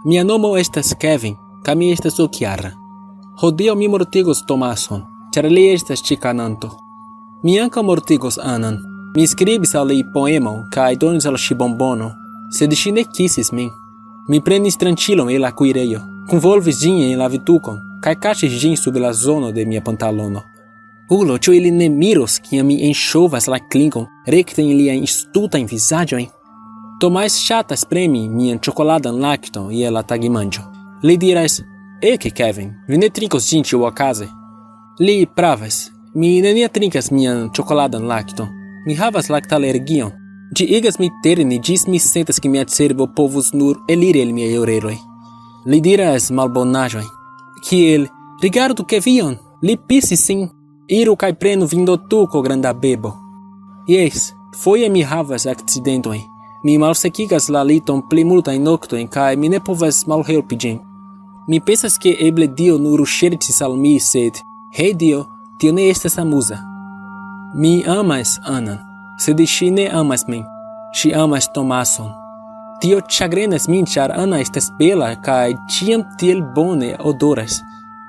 Mia nomo estas Kevin, kaj mi estas okjara. Hodiaŭ mi mortigos Tomason, ĉar li estas ĉikananto. Mi ankaŭ mortigos Anan. Mi skribis al li poemon kaj donis al ŝi bombono, sed ŝi ne kisis min. Mi prenis tranĉilon el la kuirejo, kunvolvis ĝin en la vitukon kaj kaŝis ĝin sub la zono de mia pantalono. Ulo, ĉu ili ne miros, kiam mi enŝovas la klingon rekte en liajn stultajn vizaĝojn? Tomás ŝatas premi mian ĉokoladan lakton je la tagmanĝo. Li diras: "Eke, Kevin, vi ne trinkos ĝin ĉiuokaze." Li pravas. Mi nenia trinkas mian ĉokoladan lakton. Mi havas laktalergion. Ĝi igas mi terni ĝis mi sentas ke mia cerbo povus nur eliri el miaj oreloj. Li diras malbonaĵojn. Kiel: "Rigardu Kevion, li pisis sin. Iru kaj prenu vindotuko, granda bebo." Jes, foje mi havas akcidentojn. Mi malsekigas la liton pli multajn noktojn kaj mi ne povas malhelpi ĝin. Mi pensas ke eble Dio nur ŝercis al mi, sed, hej Dio, tio ne estas amuza. Mi amas Anan, sed ŝi ne amas min. Ŝi amas Tomason. Tio ĉagrenas min, ĉar Ana estas bela kaj ĉiam tiel bone odoras.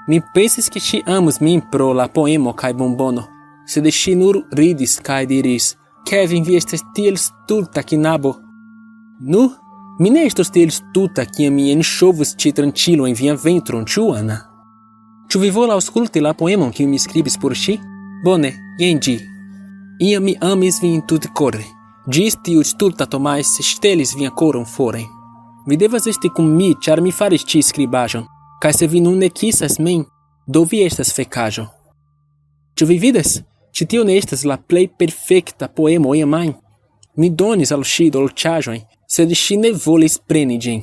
Mi pensis ke ŝi amus min pro la poemo kaj bombono, sed ŝi nur ridis kaj diris: "Kevin, vi estas tiel stulta knabo." Nu, mi ne estos tiel stulta kiam mi enŝovus ĉi tranĉilo en vian ventron, ĉu Ana? Ĉu vi volas aŭskulti la poemon kiun mi skribis por ŝi? Bone, jen ĝi. Iam mi amis vin tutkore. Ĝis tiu stulta Tomás ŝtelis vian koron foren. Vi devas esti kun mi, ĉar mi faris ĉi skribaĵon. Kaj se vi nun ne kisas min, do vi estas fekaĵo. Ĉu vi vidas? Ĉi tio ne estas la plej perfekta poemo iamajn. Mi donis al ŝi dolĉaĵojn, sed ŝi ne volis preni ĝin.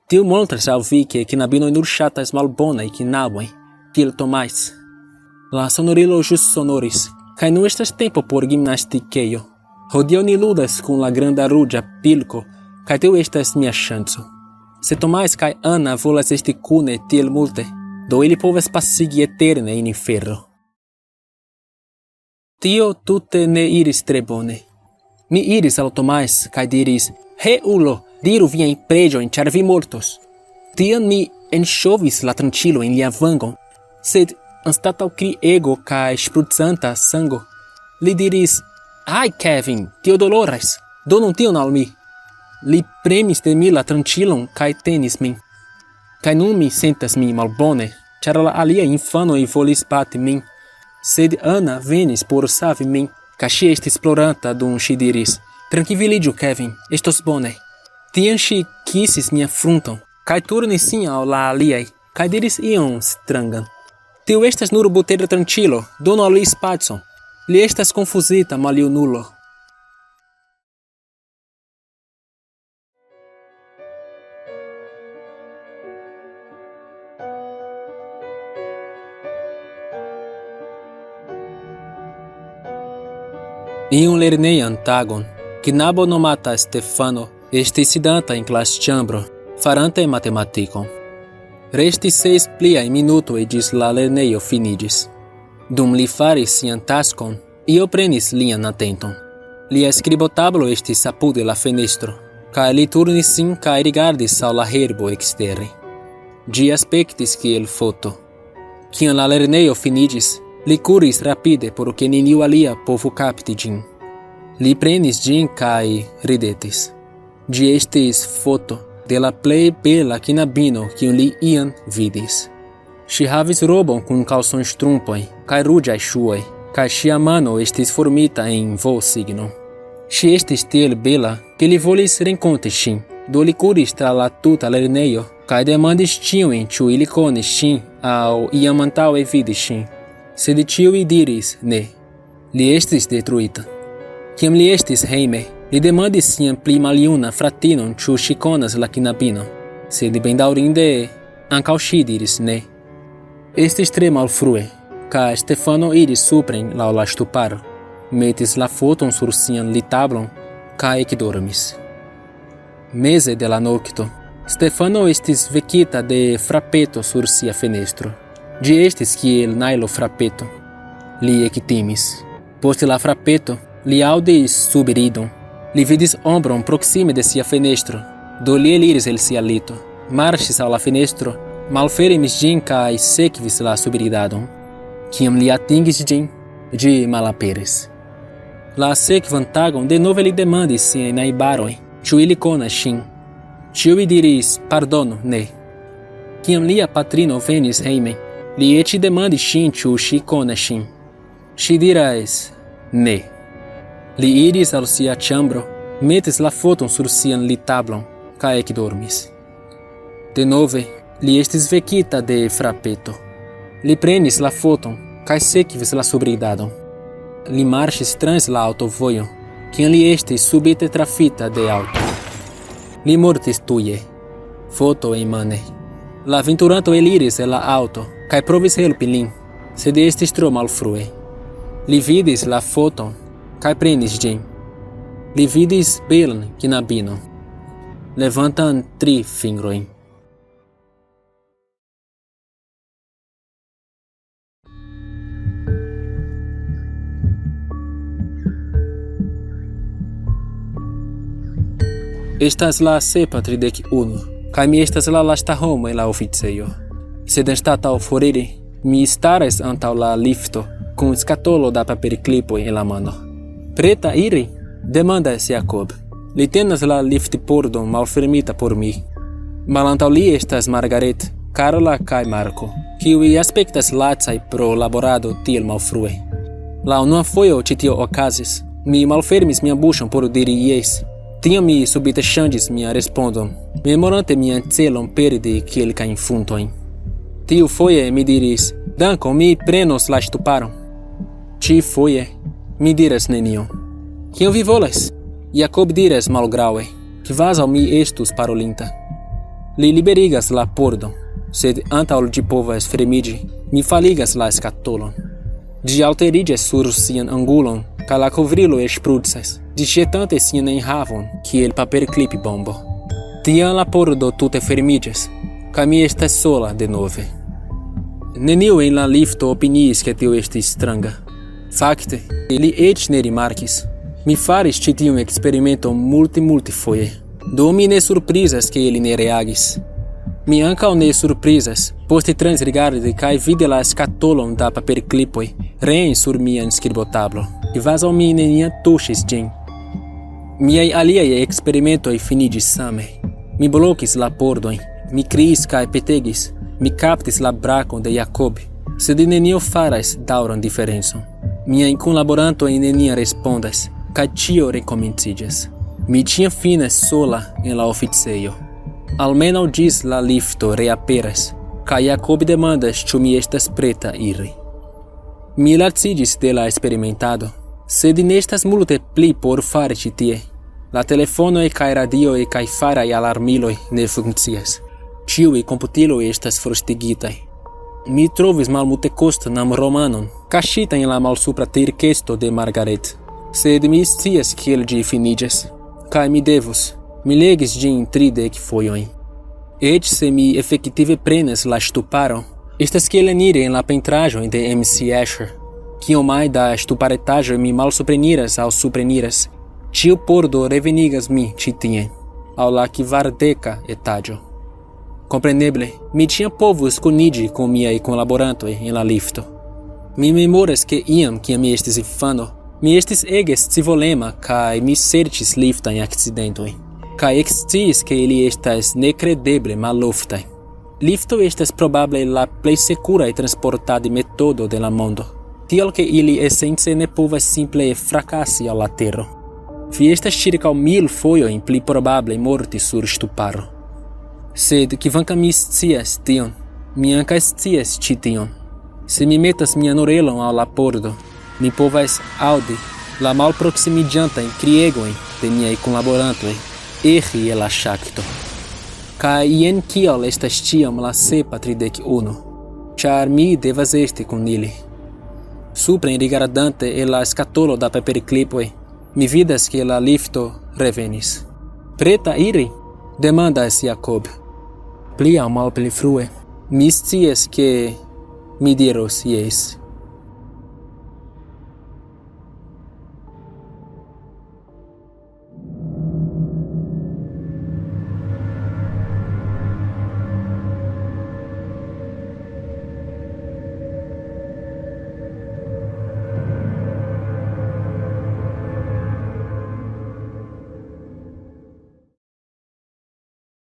Tio montras al vi ke knabinoj nur ŝatas malbonaj knabojn, kiel Tomás. La sonorilo ĵus sonoris, kaj nun estas tempo por gimnastikejo. Hodiaŭ ni ludas kun la granda ruĝa pilko, kaj tio estas mia ŝanco. Se Tomás kaj Ana volas esti kune tiel multe, do ili povas pasigi eterne en infero. Tio tute ne iris tre bone. Mi iris al Tomás kaj diris: "He ulo, diru viajn preĝojn, ĉar vi mortos." Tiam mi enŝovis la tranĉilo en lia vangon, sed anstataŭ kriego kaj sprucanta sango, li diris: "Ai, Kevin, tio doloras. Donu tion al mi." Li premis de mi la tranĉilon kaj tenis min. Kaj nun mi sentas min malbone, ĉar la aliaj infanoj volis bati min. Sed Ana venis por savi min, kaj ŝi estis ploranta dum ŝi diris: "Trankviliĝu, Kevin, estos bone." Tiam ŝi kisis mian frunton, kaj turnis sin al la aliaj, kaj diris ion strangan: "Tio estas nur butera tranĉilo, donu al li spacon. Li estas konfuzita, maljunulo." Iun lernejan tagon, knabo nomata Stefano estis sidanta en klasĉambro, farante matematikon. Restis 6 pliaj minutoj ĝis la lernejo finiĝis. Dum li faris sian taskon, io prenis lian atenton. Lia skribotablo estis apude la fenestro, kaj li turnis sin kaj rigardis al la herbo ekstere. Ĝi aspektis kiel foto. Kiam la lernejo finiĝis, li kuris rapide por ke neniu alia povu kapti ĝin. Li prenis ĝin kaj ridetis. Ĝi estis foto de la plej bela knabino kiun li iam vidis. Ŝi havis robon kun kalsonŝtrumpoj kaj ruĝaj ŝuoj, kaj ŝia mano estis formita en V-signo. Ŝi estis tiel bela, ke li volis renkonti ŝin, do li kuris tra la tuta lernejo kaj demandis ĉiujn, ĉu ili konis ŝin aŭ iam antaŭe vidis ŝin. Sed ĉiuj diris ne. Li estis detruita. Kiam li estis hejme, li demandis sian pli maljuna fratinon, ĉu ŝi konas la knabinon, sed bedaŭrinde ankaŭ ŝi diris ne. Estis tre malfrue, kaj Stefano iris supren laŭ la ŝtuparo, metis la foton sur sian litablon kaj ekdormis. Meze de la nokto, Stefano estis vekita de frapeto sur sia fenestro. Ĝi estis kiel najlo frapeto. Li ektimis. Post la frapeto, li aŭdis subridon. Li vidis ombron proksime de sia fenestro, do li eliris el sia lito, Marchis ao la fenestro, malferimis gin cae sequis la subridadon. Ciam li atingis gin, gi malaperis. La sekvan tagon denove li demandis siajn najbarojn, ĉu ili konas ŝin. Ĉiuj diris pardonu, ne. Kiam lia patrino venis hejmen, li eĉ demandis ŝin, ĉu ŝi konas ŝin. Ŝi diras ne. Li iris al sia ĉambro, metis la foton sur sian litablon kaj ekdormis. Denove, li estis vekita de frapeto. Li prenis la foton kaj sekvis la subridadon. Li marchis trans la aŭtovojon, kiam li estis subite trafita de aŭto. Li mortis tuje. Foto enmane. La aventuranto eliris el la aŭto kaj provis helpi lin, sed estis tro malfrue. Li vidis la foton kaj prenis ĝin. Li vidis belan knabinon, levantan 3 fingrojn. Estas la 7:31, kaj mi estas la lasta homo en la oficejo. Sed anstataŭ foriri, mi staras antaŭ la lifto kun skatolo da paperklipoj en la mano. Preta iri? Demandas Jakob. Li tenas la liftpordon malfermita por mi. Malantaŭ li estas Margaret, Carola kaj Marko, kiuj aspektas lacaj pro laborado tiel malfrue. La unua fojo ĉi tio okazis, mi malfermis mian buŝon por diri jes. Tiam mi subite ŝanĝis mian respondon, memorante mian celon perdi kelkajn funtojn. Tiufoje mi diris, dankon, mi prenos la ŝtuparon. Ĉifoje mi diras nenion. Kion vi volas? Jakob diras malgraŭe, kvazaŭ mi estus parolinta. Li liberigas la pordon, sed antaŭ ĝi povas fermiĝi, mi faligas la skatolon. Ĝi alteriĝas sur sian angulon, kaj la kovrilo eksprucas, disjetante sian enhavon kiel paperklipbombo. Tiam la pordo tute fermiĝas, kaj mi estas sola denove. Neniu en la lifto opiniis ke tio estis stranga. Fakte, li eĉ ne rimarkis. Mi faris ĉi tiun eksperimenton multe foje. Do mi ne surprizas ke ili ne reagis. Mi ankaŭ ne surprizas, poste transrigardi kaj vidi la skatolon da paperklipoj reen sur mian skribotablo, kvazaŭ mi neniam tuŝis ĝin. Miaj aliaj eksperimentoj finiĝis same. Mi blokis la pordojn, mi kriis kaj petegis, mi kaptis la brakon de Jakob, sed nenio faras daŭran diferencon. Miaj kunlaborantoj neniam respondas, kaj ĉio rekomenciĝas. Mi ĉiam finas sola en la oficejo. Almenaŭ ĝis la lifto reaperas, kaj Jakob demandas ĉu mi estas preta iri. Mi laciĝis de la eksperimentado, sed ne estas multe pli por fari ĉi tie. La telefonoj kaj radioj kaj faraj alarmiloj ne funkcias. Ĉiuj komputiloj estas frostigitaj. Mi trovis malmultekostan amromanon, kaŝitan en la malsupra terkesto de Margaret, sed mi scias kiel ĝi finiĝas, kaj mi devus. Mi legis ĝin 30 fojojn. Eĉ se mi efektive prenas la ŝtuparon, estas kiel eniri en la pentraĵojn de MC Escher. Kiomaj da ŝtuparetaĵoj mi malsupreniras aŭ supreniras, ĉiu pordo revenigas mi ĉi tien, aŭ la 40 etaĝo. Compreneble, mi ĉiam povus kuniĝi kun miaj kunlaborantoj en la lifto. Mi memoras ke iam, kiam mi estis infano, mi estis ege scivolema kaj mi serĉis liftajn akcidentojn, kaj eksciis ke ili estas nekredeble maloftaj. Lifto estas probable la plej sekuraj transportadmetodo de la mondo, tial ke ili esence ne povas simple frakasi al la tero. Vi estas ĉirkaŭ 1000 fojojn pli probable morti sur ŝtuparo. Sed kvankam mi scias tion, mi ankaŭ scias ĉi tion. Se mi metas mian orelon al la pordo, mi povas aŭdi la malproksimiĝantajn kriegojn de niaj kunlaborantoj erri el la ŝakto. Kaj jen kial estas ĉiam la 7:31, ĉar mi devas esti kun ili. Supren rigardante el la skatolo da paperklipoj, mi vidas ke la lifto revenis. Preta iri? Demandas Jakob. Pli aŭ malpli frue, mi scias ke mi diros jes.